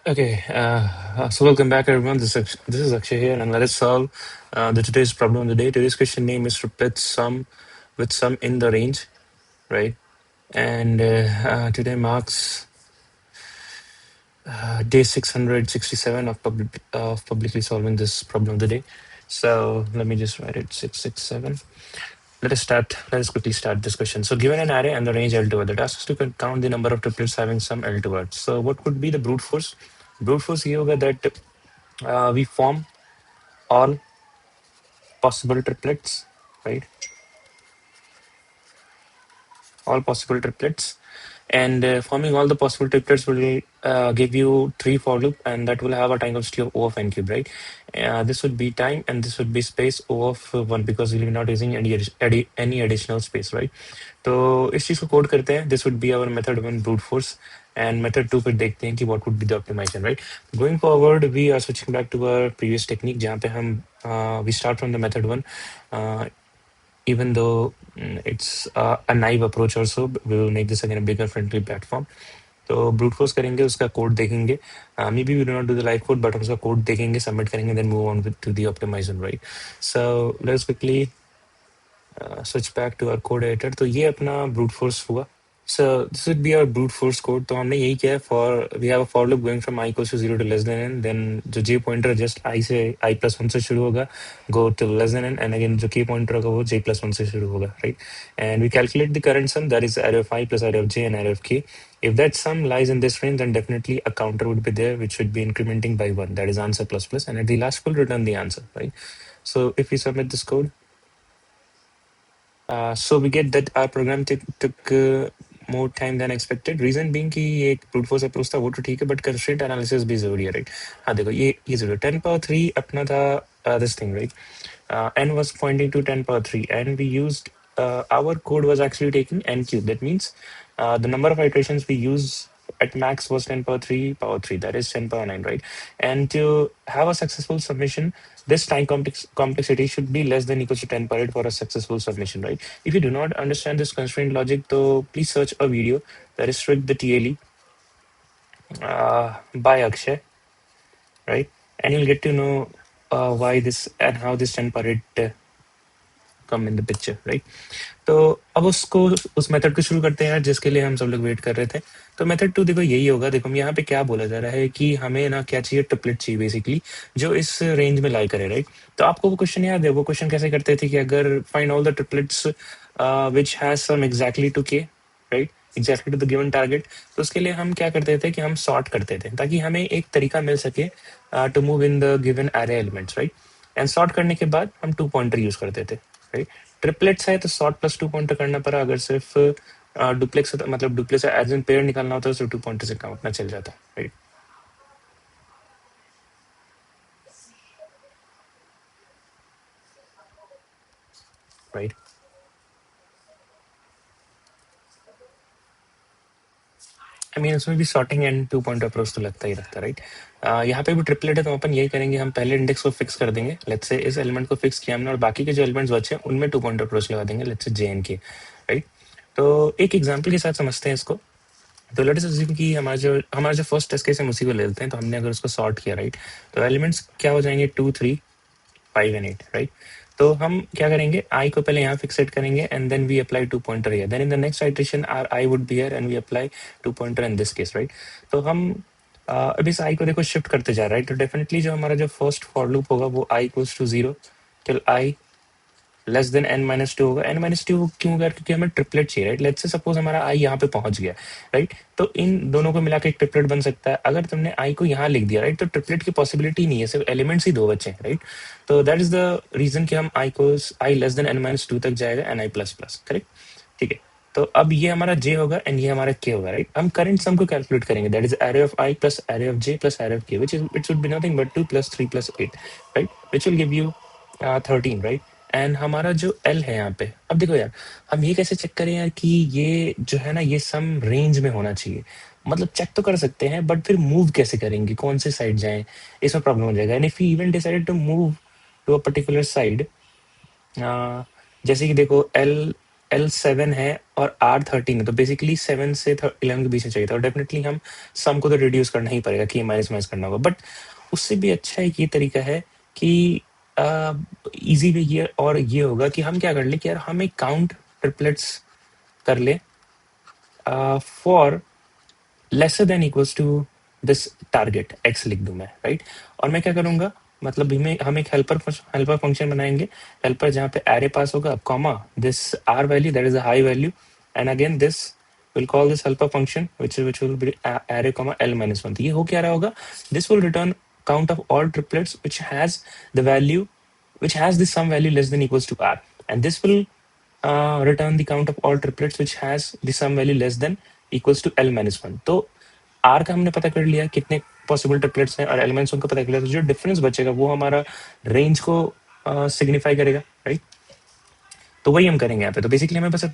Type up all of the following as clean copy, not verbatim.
Okay, so welcome back, everyone. This is Akshay here, and let us solve the today's problem of the day. Today's question name is replace sum with sum in the range, right? And today marks day 667 of publicly solving this problem of the day. So let me just write it 667. Let us start. Let us quickly start this question. So given an array and the range L2, the task is to count the number of triplets having some L2 words. So what could be the brute force? Brute force ये होगा that we form all possible triplets, right? All possible triplets. And forming all the possible triplets will give you three for loop, and that will have a time constant of O of n cube, right? This would be time, and this would be space O of 1 because we'll be not using any additional space, right? तो इस चीज़ को code करते हैं. This would be our method 1 brute force, and method 2 पे देखते हैं कि what would be the optimization, right? Going forward, we are switching back to our previous technique जहाँ पे हम we start from the method 1. Even though it's a naive approach also, we will make this again a bigger friendly platform. तो brute force करेंगे, उसका code देखेंगे. May be we do not do the live code, but हम उसका code देखेंगे, submit करेंगे, then move on with to the optimization, right? So let's quickly switch back to our code editor. तो ये अपना ब्रूट फोर्स हुआ. So this would be our brute force code. तो हमने यही किया है. For we have a for loop going from I equals to 0 to less than n. Then जो j pointer just I से I plus 1 से शुरू होगा, go till less than n, and again जो k pointer होगा वो j plus 1 से शुरू होगा, right? And we calculate the current sum, that is array of I plus array of j and array of k. If that sum lies in this range, then definitely a counter would be there, which should be incrementing by 1. That is answer plus plus, and at the last we'll return the answer, right? So if we submit this code, so we get that our program took more time than expected. Reason being कि ये एक brute force approach था, वो तो ठीक है, but constraint analysis भी जरूरी है, right? हाँ देखो, ये जरूरी है. 10 power 3 अपना था this thing, right? N was pointing to 10 power 3, and we used our code was actually taking n cube. That means the number of iterations we use at max was 10 power 3 power 3, that is 10 power 9, right? And to have a successful submission, this time complexity should be less than equals to 10 per 8 for a successful submission, right? If you do not understand this constraint logic, so please search a video that is Trick the TLE by Akshay, right? And you'll get to know why this and how this 10 per 8 come in the picture, right? तो अब उसको उस method को शुरू करते हैं यार, जिसके लिए हम सब लोग वेट कर रहे थे. तो मेथड 2 देखो यही होगा. देखो हम यहाँ पे क्या बोला जा रहा है कि हमें ना क्या चाहिए, ट्रिपलेट चाहिए बेसिकली, जो इस रेंज में लाई करे, राइट? तो आपको वो क्वेश्चन याद है? वो क्वेश्चन कैसे करते थे कि अगर find all the triplets which has sum exactly to k, right, exactly to the given target. तो उसके लिए हम क्या करते थे कि हम सॉर्ट करते थे, ताकि हमें एक तरीका मिल सके to move in the given array elements, right? And sort करने के बाद हम 2 पॉइंटर यूज करते थे, राइट? ट्रिपलेट्स है तो सॉर्ट प्लस 2 पॉइंटर करना पड़ा. अगर सिर्फ डुप्लेक्स मतलब डुप्लेक्स एज एन पेयर निकालना होता है तो 2 पॉइंटर से काम अपना चल जाता, राइट? राइट. आई मीन उसमें भी सॉर्टिंग एंड 2 पॉइंट अप्रोच तो लगता ही रहता है, राइट? यहाँ पे भी ट्रिपलेट है तो अपन यही करेंगे, हम पहले इंडेक्स को फिक्स कर देंगे. लेट्स से इस एलिमेंट को फिक्स किया हमने, और बाकी के जो एलिमेंट्स बचे हैं उनमें 2 पॉइंट अप्रोच लगा देंगे. लेट्स से जे एन के, राइट? तो एक एग्जाम्पल के साथ समझते हैं इसको. तो लेट्स अज्यूम कि हमारा जो फर्स्ट टेस्ट केस है उसी को ले लेते हैं. तो हमने अगर उसको सॉर्ट किया, राइट, तो एलिमेंट्स क्या हो जाएंगे? 2 3 5 and 8, राइट? तो हम क्या करेंगे, आई को पहले यहाँ फिक्सेट करेंगे, and then we apply 2 pointer here. Then in the next iteration our i would be here, and we apply 2 pointer in this case, right? तो हम अब इस आई को देखो शिफ्ट करते जा रहा है, राइट? तो डेफिनेटली जो हमारा जो फर्स्ट फॉर लूप होगा वो i equals to 0 till i less than n minus two होगा. n माइनस टू क्यों होगा? क्योंकि हमें ट्रिपलेट चाहिए, राइट? लेट्स से सपोज हमारा i यहाँ पे पहुंच गया, राइट? तो इन दोनों को मिला के एक ट्रिपलेट बन सकता है. अगर तुमने i को यहाँ लिख दिया, राइट, तो ट्रिपलेट की पॉसिबिलिटी नहीं है, सिर्फ एलिमेंट्स ही 2 बचे हैं, राइट? तो दैट इज द रीजन कि हम i को i less than n minus to तक जाएगा, and i plus plus, correct? ठीक है. तो अब ये हमारा j होगा एंड ये हमारा k होगा, राइट? हम करंट सम को कैलकुलेट करेंगे, that is array of i plus array of j plus array of k, which is it should be nothing but 2 plus 3 plus 8, right? Which will give you 13, right? And हमारा जो L है यहाँ पे, अब देखो यार, हम ये कैसे चेक करें यार कि ये जो है ना ये सम रेंज में होना चाहिए? मतलब चेक तो कर सकते हैं, बट फिर मूव कैसे करेंगे, कौन से साइड जाएं, इसमें प्रॉब्लम हो जाएगा. And if you even decided to move to a particular side, जैसे कि देखो L L7 है और R13 है, तो बेसिकली 7 से 11 के बीच में चाहिए था, और डेफिनेटली हम सम को तो रिड्यूस करना ही पड़ेगा, कि माइनस माइनस करना होगा। बट उससे भी अच्छा एक ये तरीका है कि इजी भी ये, और ये होगा कि हम क्या कर ले कि यार हम एक काउंट ट्रिपलेट्स कर ले for lesser than equals to this target x लिख दूं मैं, राइट। और मैं क्या करूंगा, मतलब हम एक हेल्पर फंक्शन बनाएंगे, हेल्पर जहाँ पे एरे पास होगा, comma this r value that is a high value, and again this we'll call this helper function which will be array comma l minus 1। तो ये हो क्या रहा होगा, this will return count of all triplets which has the value which has the sum value less than equals to r, and this will return the count of all triplets which has the sum value less than equals to l minus 1। तो r का हमने पता कर लिया कितने possible triplets हैं, और l minus 1 का पता कर लिया, तो जो डिफरेंस बचेगा वो हमारा रेंज को सिग्निफाई करेगा, राइट। तो वही हम करेंगे यहाँ पे। तो बेसिकली हमें बस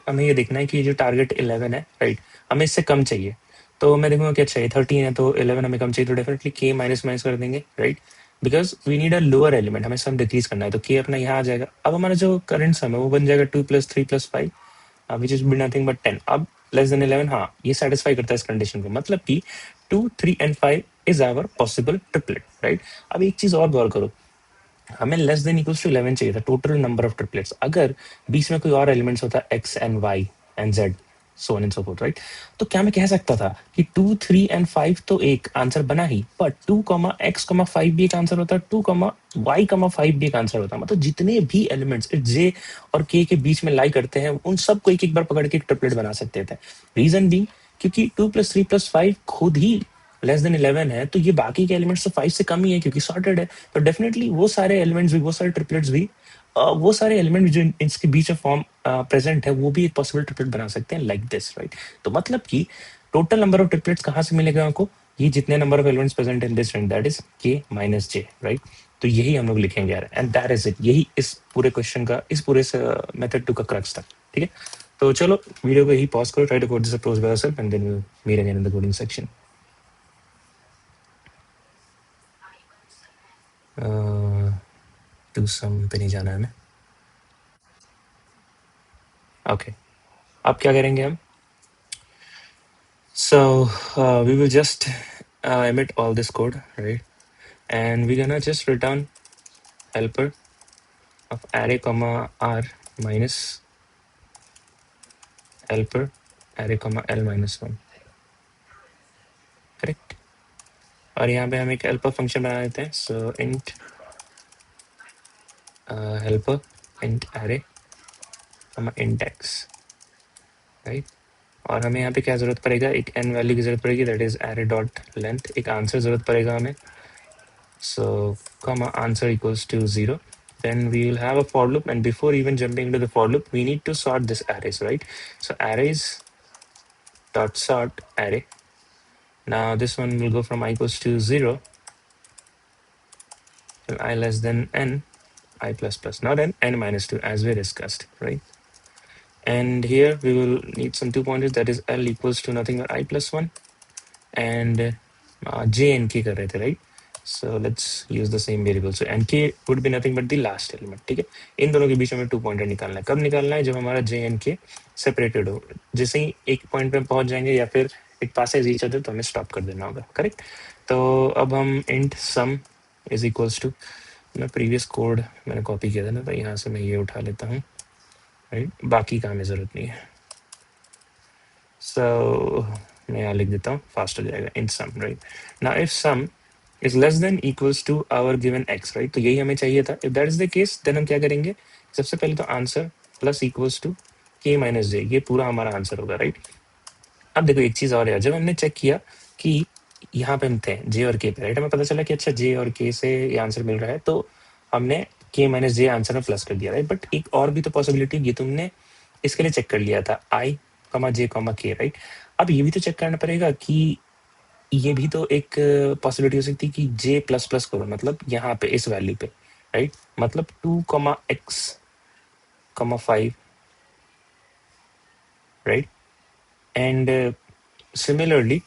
हमें ये देखना है कि जो टारगेट 11 है, राइट, हमें इससे कम चाहिए। तो मैं देखूंगा कि अच्छा ये 13 है तो 11 हमें कम चाहिए, तो डेफिनेटली k माइनस माइनस कर देंगे, right, because we need a lower element, हमें सम डिक्रीज करना है, तो k अपना यहाँ आ जाएगा। अब हमारा जो करंट सम है वो बन जाएगा 2 + 3 + 5 विच इज नथिंग बट 10। अब लेस देन 11, हाँ ये सेटिस्फाई करता है इस कंडीशन को, मतलब कि 2, 3 and 5 is our possible triplet, right. अब एक चीज और गौर करो, हमें लेस देन इक्वल्स टू 11 चाहिए था टोटल नंबर ऑफ ट्रिपलेट्स, अगर बीच में कोई और एलिमेंट्स होता x and y and z, so on and so fourth, right. तो क्या मैं कह सकता था कि 2, 3 एंड 5 तो एक आंसर बना ही, पर 2, x, 5 भी एक आंसर होता, 2, y, 5 भी एक आंसर होता। मतलब जितने भी एलिमेंट्स j और k के बीच में लाई करते हैं उन सबको एक एक बार पकड़ के एक ट्रिपलेट बना सकते थे। रीजन भी क्योंकि 2 + 3 + 5 खुद ही लेस देन 11 है, तो ये बाकी के एलिमेंट्स तो 5 से कम ही है क्योंकि सॉर्टेड है। तो डेफिनेटली वो सारे एलिमेंट्स भी, वो सारे ट्रिपलेट्स भी, वो सारे एलिमेंट जो इसके बीच में फॉर्म प्रेजेंट है वो भी एक पॉसिबल ट्रिपलेट बना सकते हैं, लाइक दिस, राइट। तो मतलब कि टोटल नंबर ऑफ ट्रिपलेट्स कहाँ से मिलेगा आपको, ये जितने number of elements present in this ring, that is k minus j, right. तो यही हम लोग लिखेंगे यार, एंड दैट इज इट, यही इस पूरे क्वेश्चन का, इस पूरे मेथड 2 का क्रक्स था, ठीक है। तो चलो वीडियो को यही पॉज करो, try to code this approach by yourself and then we meet again in the coding section. Two sum पे नहीं जाना है हमें, ओके। अब क्या करेंगे हम, so we will just emit all this code, right, and we're gonna just return helper of array comma r minus helper array comma l minus 1, correct. और यहाँ पे हम एक हेल्पर फंक्शन बना देते हैं, so int helper int array comma int x, right. और हमें यहाँ पे क्या जरूरत पड़ेगा, एक n वैल्यू की जरूरत पड़ेगी, that is array dot length, एक आंसर जरूरत पड़ेगा हमें, so comma answer equals to 0, then we will have a for loop, and before even jumping into the for loop we need to sort this arrays, right. So arrays dot sort array, now this one will go from I equals to 0 till I less than n I plus plus, not n minus 2 as we discussed, right. And here we will need some 2 pointers, that is l equals to nothing but I plus 1 and j and k कर रहे थे, right. So let's use the same variable, so and k would be nothing but the last element, ठीक है। इन दोनों के बीच में 2 pointer निकालना है, कब निकालना है, जब हमारा j and k सेपरेटेड हो, जैसे ही एक पॉइंट पे पहुंच जाएंगे या फिर इट पासेस ईच अदर तो हमें स्टॉप कर देना होगा, करेक्ट। तो अब हम int sum is equals to, मैं प्रीवियस कोड मैंने कॉपी किया था ना, तो यहाँ से मैं ये उठा लेता हूँ, राइट, बाकी का हमें ज़रूरत नहीं है। सो मैं यहाँ लिख देता हूँ, फास्ट हो जाएगा, in sum, right. Now if sum is less than equals to our given x, right, तो यही हमें चाहिए था। If that is the case then हम क्या करेंगे, सबसे पहले तो answer plus equals to k minus j, ये पूरा हमारा आंसर होगा, राइट। अब देखो एक चीज और है, जब हमने चेक किया कि यहाँ पे हम थे जे और के पे, राइट, हमें पता चला कि अच्छा जे और के से ये आंसर मिल रहा है, तो हमने के माइनस जे आंसर में प्लस कर दिया, राइट। बट एक और भी तो पॉसिबिलिटी, ये तुमने इसके लिए चेक कर लिया था, आई कमा जे कमा के, राइट। अब ये भी तो चेक करना पड़ेगा कि ये भी तो एक पॉसिबिलिटी हो सकती है कि जे प्लस प्लस करो, मतलब यहाँ पे इस वैल्यू पे, राइट, मतलब 2, x, 5, राइट। एंड सिमिलरली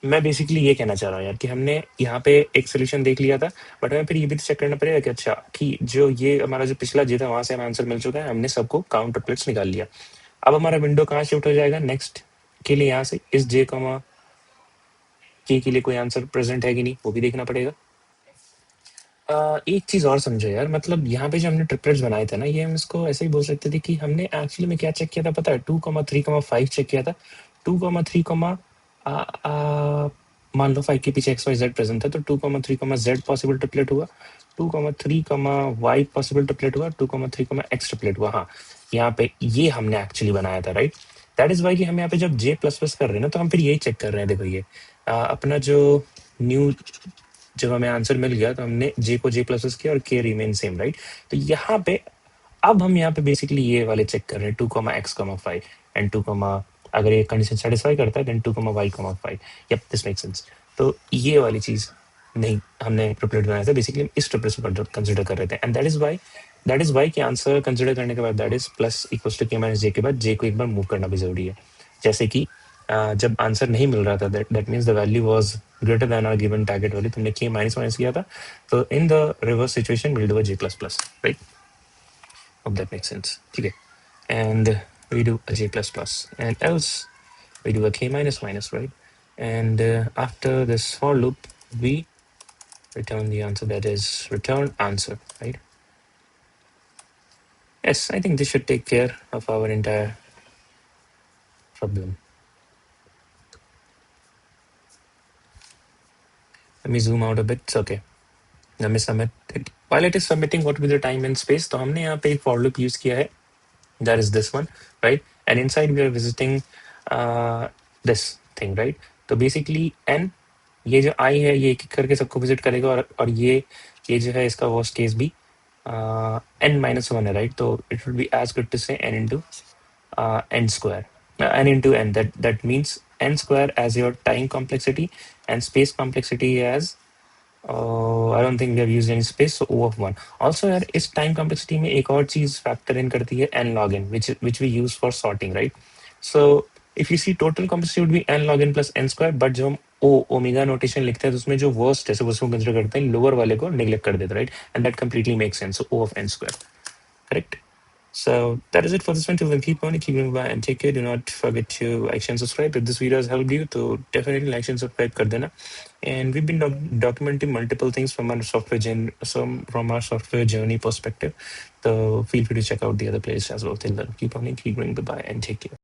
मैं बेसिकली ये कहना चाह रहा हूँ यार कि हमने यहाँ पे एक सोल्यूशन देख लिया था, बट हमें फिर ये भी तो चेक करना पड़ेगा कि अच्छा कि जो ये हमारा जो पिछला जे था वहां से हमें आंसर मिल चुका है, हमने सबको काउंट ट्रिपलेट्स निकाल लिया। अब हमारा विंडो कहाँ शिफ्ट हो जाएगा नेक्स्ट के लिए, यहाँ से इस जे कमा के लिए कोई आंसर प्रेजेंट है कि नहीं वो भी देखना पड़ेगा। एक चीज और समझो यार, मतलब यहाँ पे जो हमने ट्रिपलेट्स बनाए थे ना, ये हम इसको ऐसे ही बोल सकते थे कि हमने एक्चुअली में क्या चेक किया था पता है, 2,3,5 चेक किया था। 2,3, मान लो 5 के पीछे एक्स वाई जेड प्रेजेंट था, तो 2,3, जेड पॉसिबल ट्रिपलेट हुआ, 2,3, वाई पॉसिबल ट्रिपलेट हुआ, 2,3, एक्स ट्रिपलेट हुआ। हाँ, यहाँ पे ये हमने एक्चुअली बनाया था, राइट। दैट इज वाई कि हम यहाँ पे जब जे प्लस प्लस कर रहे हैं ना, तो हम फिर यही चेक कर रहे हैं। देखो ये अपना जो न्यू, जब हमें आंसर मिल गया तो हमने जे को जे प्लस प्लस किया और के रिमेन सेम, राइट। तो यहाँ पे अब हम यहाँ पे बेसिकली ये वाले चेक कर रहे हैं, 2,x,5 एंड 2, अगर ये कंडीशन सेटिस्फाई करता है then 2,y,5। Yup, this make sense. तो ये वाली चीज नहीं हमने ट्रिपलेट बनाया था, बेसिकली हम इस ट्रिपलेट को कंसिडर कर रहे थे, एंड दैट इज वाई कि आंसर कंसिडर करने के बाद that is plus equals to k minus j के बाद जे को एक बार मूव करना भी जरूरी है। जैसे कि जब आंसर नहीं मिल रहा था, that means the value was greater than our given target value, तुमने के माइनस माइनस किया था, तो in the reverse situation will do a j plus plus, right. Hope that makes sense. Okay. And we do a j plus plus, and else we do a k minus minus, right? And after this for loop, we return the answer, that is return answer, right? Yes, I think this should take care of our entire problem. Let me zoom out a bit. It's okay. Let me submit it. While it is submitting, what will be the time and space? तो हमने यहाँ पे एक for loop use किया है, that is this one, right? And inside we are visiting this thing, right? तो basically n, ये जो i है ये एक एक करके सबको विजिट करेगा, और ये जो है इसका वर्स्ट केस भी n-1 है, राइट। तो it will be as good to say n into n square, n into n, that means n square as your time complexity and space complexity as I don't think we have used any space, so O of 1. Also यार इस time complexity में एक और चीज factor in करती है n log n, which we use for sorting, right? So if you see total complexity would be n log n plus n square, but जब हम ओमेगा नोटेशन लिखते हैं तो उसमें जो वर्स्ट है सब उसको कंसिडर करते हैं, लोअर वाले को नेग्लेक्ट कर देते हैं, right. And that completely makes sense, so O of n square, correct? So that is it for this one. Till then, keep on keeping by and take care. Do not forget to like, share, and subscribe. If this video has helped you, so definitely like, share, and subscribe kar dena. And we've been documenting multiple things from our from our software journey perspective. So feel free to check out the other playlists as well. Till then, keep on keep going. Bye bye and take care.